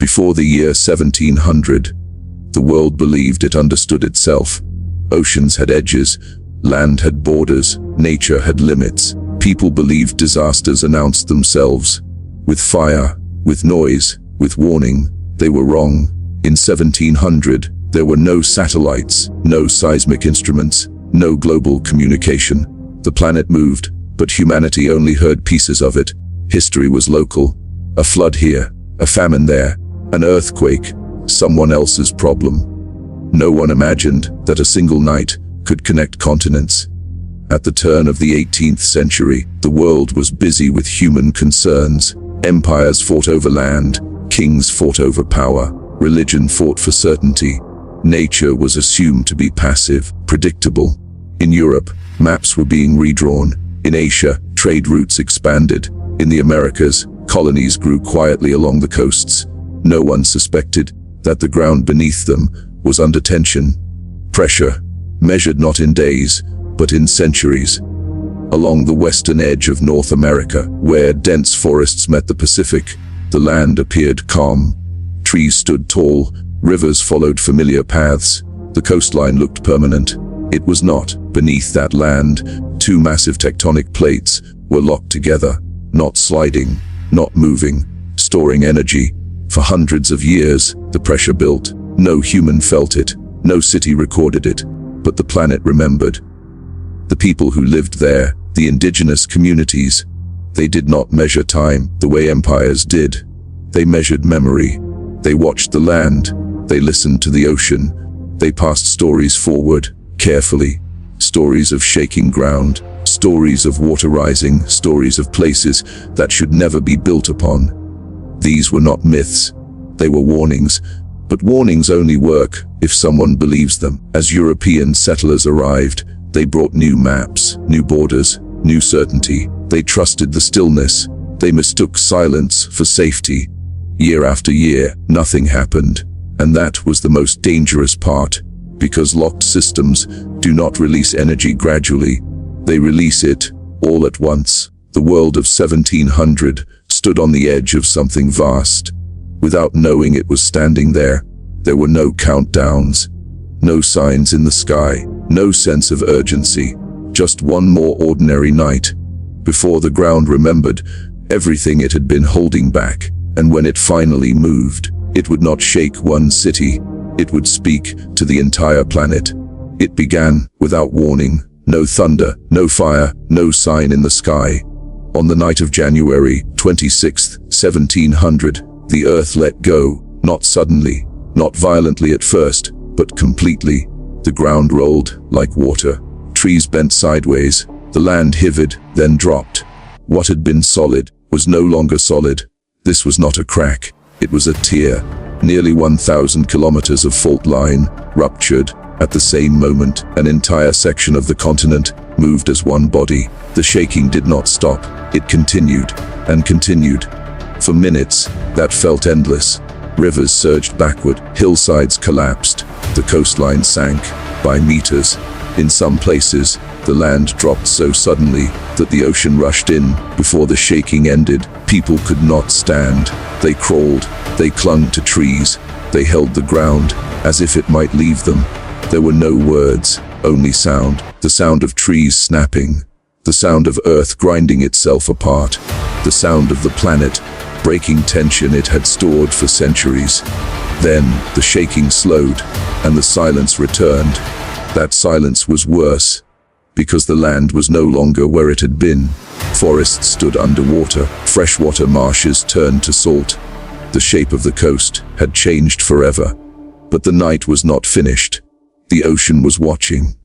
Before the year 1700, the world believed it understood itself. Oceans had edges, land had borders, nature had limits. People believed disasters announced themselves. With fire, with noise, with warning. They were wrong. In 1700, there were no satellites, no seismic instruments, no global communication. The planet moved, but humanity only heard pieces of it. History was local. A flood here, a famine there, an earthquake, someone else's problem. No one imagined that a single night could connect continents. At the turn of the 18th century, the world was busy with human concerns. Empires fought over land, kings fought over power, religion fought for certainty. Nature was assumed to be passive, predictable. In Europe, maps were being redrawn. In Asia, trade routes expanded. In the Americas, colonies grew quietly along the coasts. No one suspected that the ground beneath them was under tension. Pressure, measured not in days, but in centuries. Along the western edge of North America, where dense forests met the Pacific, the land appeared calm. Trees stood tall, rivers followed familiar paths. The coastline looked permanent. It was not. Beneath that land, two massive tectonic plates were locked together, not sliding, not moving, storing energy. For hundreds of years, the pressure built. No human felt it, no city recorded it, but the planet remembered. The people who lived there, the indigenous communities, they did not measure time the way empires did. They measured memory. They watched the land. They listened to the ocean. They passed stories forward, carefully. Stories of shaking ground, stories of water rising, stories of places that should never be built upon. These were not myths. They were warnings. But warnings only work if someone believes them. As European settlers arrived, they brought new maps, new borders, new certainty. They trusted the stillness. They mistook silence for safety. Year after year, nothing happened. And that was the most dangerous part, because locked systems do not release energy gradually. They release it all at once. The world of 1700 stood on the edge of something vast. Without knowing it was standing there, there were no countdowns, no signs in the sky, no sense of urgency, just one more ordinary night. Before the ground remembered everything it had been holding back, and when it finally moved, it would not shake one city, it would speak to the entire planet. It began without warning, no thunder, no fire, no sign in the sky. On the night of January 26, 1700, the earth let go, not suddenly, not violently at first, but completely. The ground rolled like water. Trees bent sideways. The land heaved, then dropped. What had been solid was no longer solid. This was not a crack. It was a tear. Nearly 1,000 kilometers of fault line ruptured. At the same moment, an entire section of the continent moved as one body. The shaking did not stop. It continued and continued. For minutes, that felt endless. Rivers surged backward, hillsides collapsed, the coastline sank by meters. In some places, the land dropped so suddenly that the ocean rushed in. Before the shaking ended, people could not stand. They crawled, they clung to trees, they held the ground as if it might leave them. There were no words, only sound, the sound of trees snapping, the sound of earth grinding itself apart, the sound of the planet breaking tension it had stored for centuries. Then the shaking slowed, and the silence returned. That silence was worse, because the land was no longer where it had been. Forests stood underwater, freshwater marshes turned to salt. The shape of the coast had changed forever. But the night was not finished. The ocean was watching.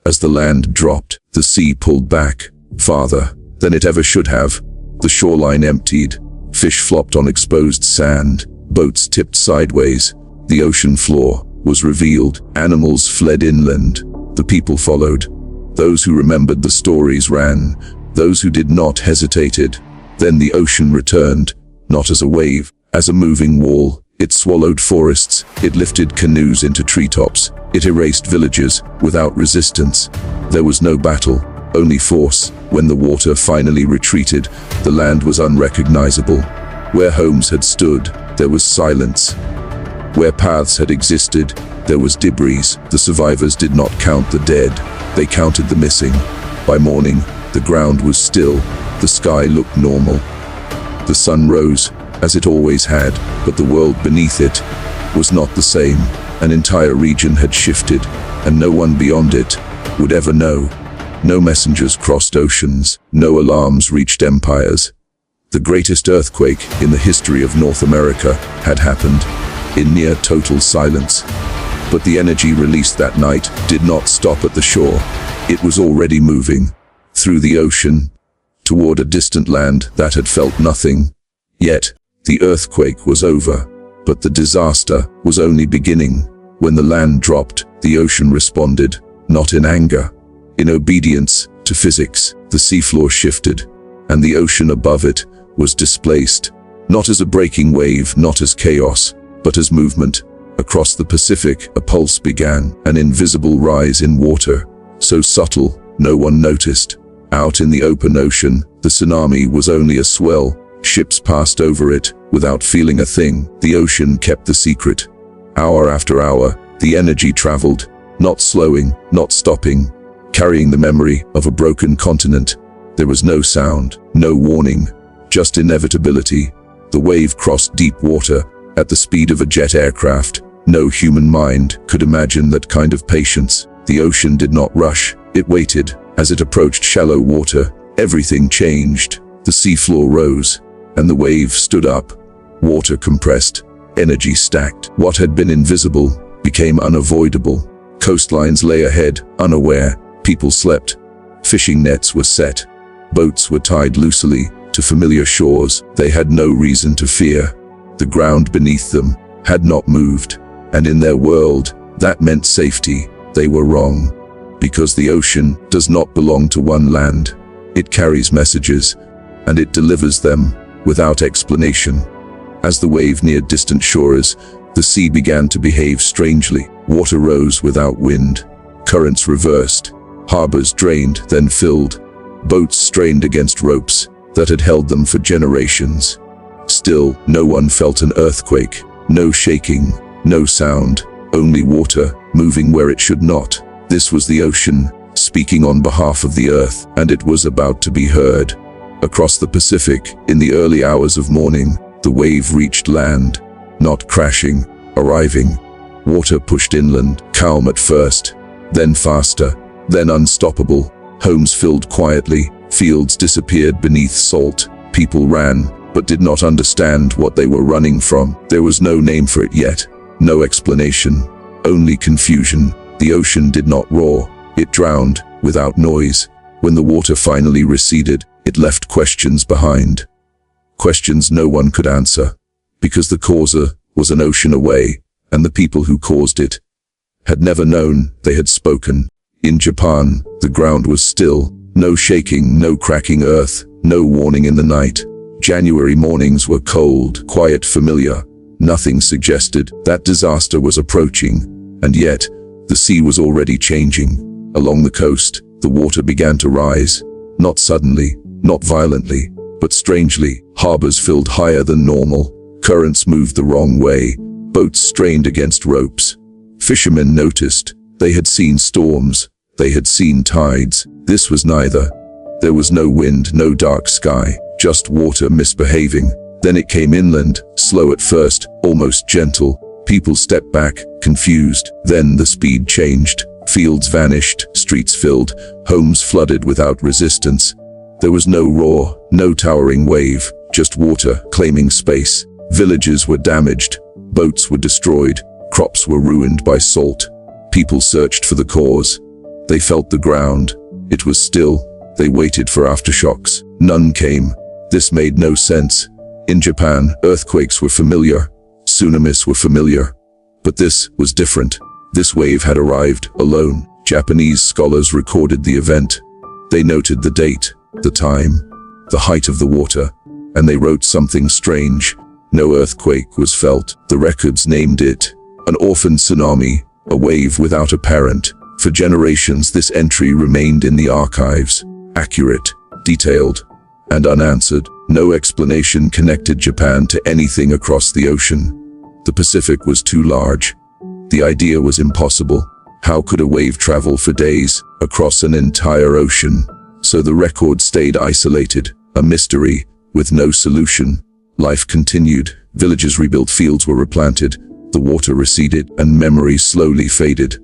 As the land dropped, the sea pulled back, farther than it ever should have. The shoreline emptied. Fish flopped on exposed sand, boats tipped sideways. The ocean floor was revealed. Animals fled inland. The people followed. Those who remembered the stories ran. Those who did not hesitated. Then the ocean returned, not as a wave, as a moving wall. It swallowed forests. It lifted canoes into treetops. It erased villages without resistance. There was no battle, only force. When the water finally retreated, the land was unrecognizable. Where homes had stood, there was silence. Where paths had existed, there was debris. The survivors did not count the dead, they counted the missing. By morning, the ground was still, the sky looked normal. The sun rose, as it always had, but the world beneath it was not the same. An entire region had shifted, and no one beyond it would ever know. No messengers crossed oceans, no alarms reached empires. The greatest earthquake in the history of North America had happened, in near total silence. But the energy released that night did not stop at the shore. It was already moving, through the ocean, toward a distant land that had felt nothing. Yet, the earthquake was over, but the disaster was only beginning. When the land dropped, the ocean responded, not in anger. In obedience to physics, the seafloor shifted, and the ocean above it was displaced, not as a breaking wave, not as chaos, but as movement. Across the Pacific, a pulse began, an invisible rise in water, so subtle, no one noticed. Out in the open ocean, the tsunami was only a swell. Ships passed over it, without feeling a thing. The ocean kept the secret. Hour after hour, the energy traveled, not slowing, not stopping, carrying the memory of a broken continent. There was no sound, no warning, just inevitability. The wave crossed deep water, at the speed of a jet aircraft. No human mind could imagine that kind of patience. The ocean did not rush, it waited. As it approached shallow water, everything changed. The seafloor rose, and the wave stood up. Water compressed, energy stacked. What had been invisible became unavoidable. Coastlines lay ahead, unaware. People slept. Fishing nets were set. Boats were tied loosely to familiar shores. They had no reason to fear. The ground beneath them had not moved, and in their world, that meant safety. They were wrong, because the ocean does not belong to one land. It carries messages, and it delivers them without explanation. As the wave neared distant shores, the sea began to behave strangely. Water rose without wind. Currents reversed. Harbors drained, then filled. Boats strained against ropes that had held them for generations. Still, no one felt an earthquake. No shaking, no sound, only water, moving where it should not. This was the ocean, speaking on behalf of the earth, and it was about to be heard. Across the Pacific, in the early hours of morning, the wave reached land, not crashing, arriving. Water pushed inland, calm at first, then faster, then unstoppable. Homes filled quietly, fields disappeared beneath salt. People ran, but did not understand what they were running from. There was no name for it yet, no explanation, only confusion. The ocean did not roar, it drowned, without noise. When the water finally receded, it left questions behind. Questions no one could answer, because the causer was an ocean away, and the people who caused it had never known. They had spoken. In Japan, the ground was still, no shaking, no cracking earth, no warning in the night. January mornings were cold, quiet, familiar. Nothing suggested that disaster was approaching, and yet, the sea was already changing. Along the coast, the water began to rise, not suddenly, not violently, but strangely. Harbors filled higher than normal. Currents moved the wrong way. Boats strained against ropes. Fishermen noticed. They had seen storms. They had seen tides. This was neither. There was no wind, no dark sky, just water misbehaving. Then it came inland, slow at first, almost gentle. People stepped back, confused. Then the speed changed. Fields vanished, streets filled, homes flooded without resistance. There was no roar, no towering wave, just water claiming space. Villages were damaged, boats were destroyed, crops were ruined by salt. People searched for the cause. They felt the ground. It was still. They waited for aftershocks. None came. This made no sense. In Japan, earthquakes were familiar. Tsunamis were familiar. But this was different. This wave had arrived, alone. Japanese scholars recorded the event. They noted the date, the time, the height of the water, and they wrote something strange. No earthquake was felt. The records named it an orphan tsunami, a wave without a parent. For generations, this entry remained in the archives, accurate, detailed, and unanswered. No explanation connected Japan to anything across the ocean. The Pacific was too large. The idea was impossible. How could a wave travel for days across an entire ocean? So the record stayed isolated, a mystery, with no solution. Life continued, villages rebuilt, fields were replanted, the water receded, and memories slowly faded.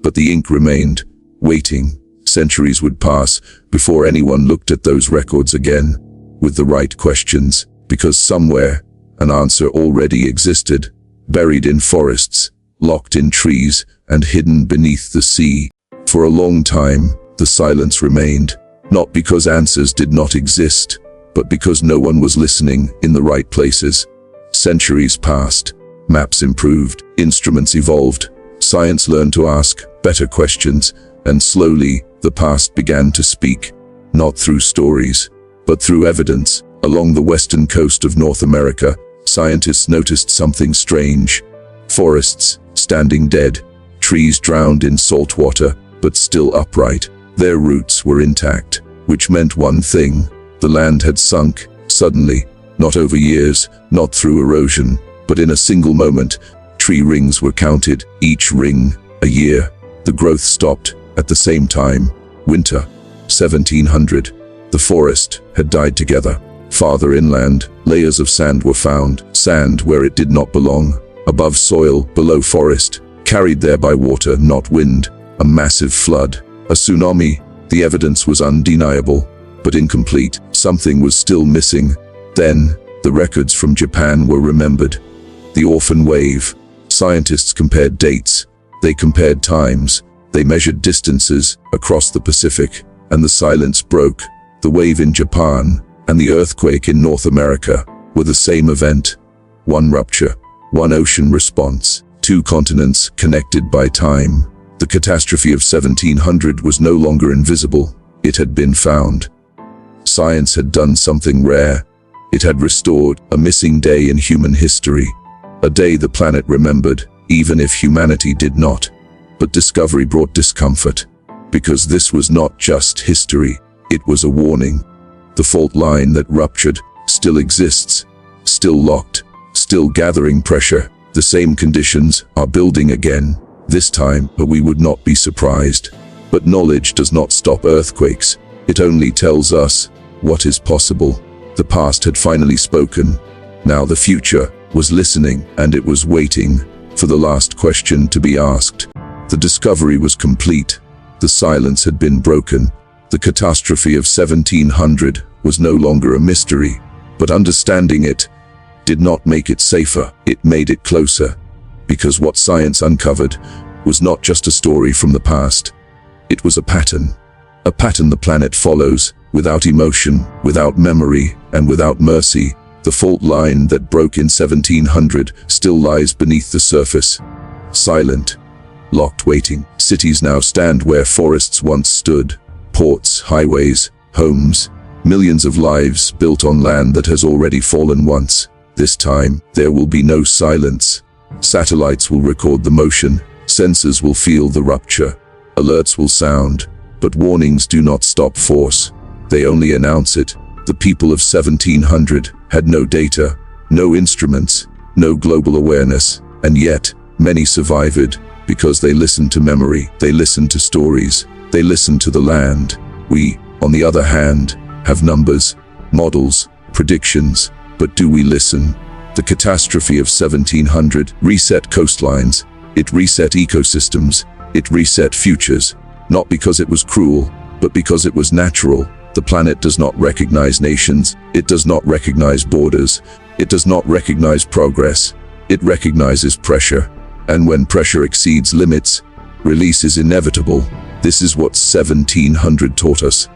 But the ink remained, waiting. Centuries would pass before anyone looked at those records again, with the right questions, because somewhere, an answer already existed, buried in forests, locked in trees, and hidden beneath the sea. For a long time, the silence remained, not because answers did not exist, but because no one was listening in the right places. Centuries passed, maps improved, instruments evolved, science learned to ask better questions, and slowly, the past began to speak, not through stories, but through evidence. Along the western coast of North America, scientists noticed something strange. Forests, standing dead, trees drowned in salt water, but still upright. Their roots were intact, which meant one thing: the land had sunk, suddenly, not over years, not through erosion, but in a single moment. Tree rings were counted, each ring, a year. The growth stopped, at the same time. Winter, 1700. The forest had died together. Farther inland, layers of sand were found, sand where it did not belong, above soil, below forest, carried there by water, not wind. A massive flood, a tsunami. The evidence was undeniable, but incomplete. Something was still missing. Then, the records from Japan were remembered. The orphan wave. Scientists compared dates. They compared times. They measured distances across the Pacific, and the silence broke. The wave in Japan and the earthquake in North America were the same event. One rupture, one ocean response, two continents connected by time. The catastrophe of 1700 was no longer invisible. It had been found. Science had done something rare. It had restored a missing day in human history. A day the planet remembered, even if humanity did not. But discovery brought discomfort, because this was not just history, it was a warning. The fault line that ruptured still exists, still locked, still gathering pressure. The same conditions are building again, this time, but we would not be surprised. But knowledge does not stop earthquakes. It only tells us what is possible. The past had finally spoken. Now the future was listening, and it was waiting for the last question to be asked. The discovery was complete. The silence had been broken. The catastrophe of 1700 was no longer a mystery, but understanding it did not make it safer. It made it closer, because what science uncovered was not just a story from the past. It was a pattern the planet follows, without emotion, without memory, and without mercy. The fault line that broke in 1700 still lies beneath the surface, silent, locked, waiting. Cities now stand where forests once stood. Ports, highways, homes, millions of lives built on land that has already fallen once. This time, there will be no silence. Satellites will record the motion, sensors will feel the rupture, alerts will sound, but warnings do not stop force. They only announce it. The people of 1700 had no data, no instruments, no global awareness, and yet, many survived, because they listened to memory, they listened to stories, they listened to the land. We, on the other hand, have numbers, models, predictions, but do we listen? The catastrophe of 1700 reset coastlines, it reset ecosystems, it reset futures, not because it was cruel, but because it was natural. The planet does not recognize nations, it does not recognize borders, it does not recognize progress, it recognizes pressure. And when pressure exceeds limits, release is inevitable. This is what 1700 taught us,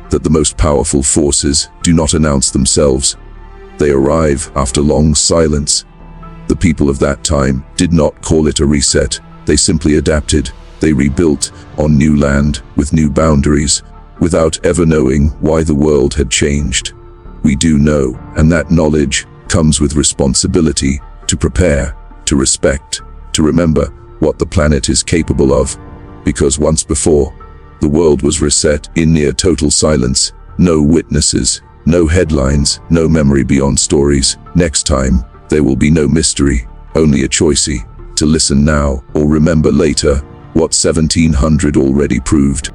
that the most powerful forces do not announce themselves. They arrive after long silence. The people of that time did not call it a reset. They simply adapted. They rebuilt on new land with new boundaries, without ever knowing why the world had changed. We do know, and that knowledge comes with responsibility to prepare, to respect, to remember what the planet is capable of. Because once before, the world was reset in near total silence, no witnesses, No headlines, no memory beyond stories. Next time, there will be no mystery, only a choicey to listen now or remember later what 1700 already proved.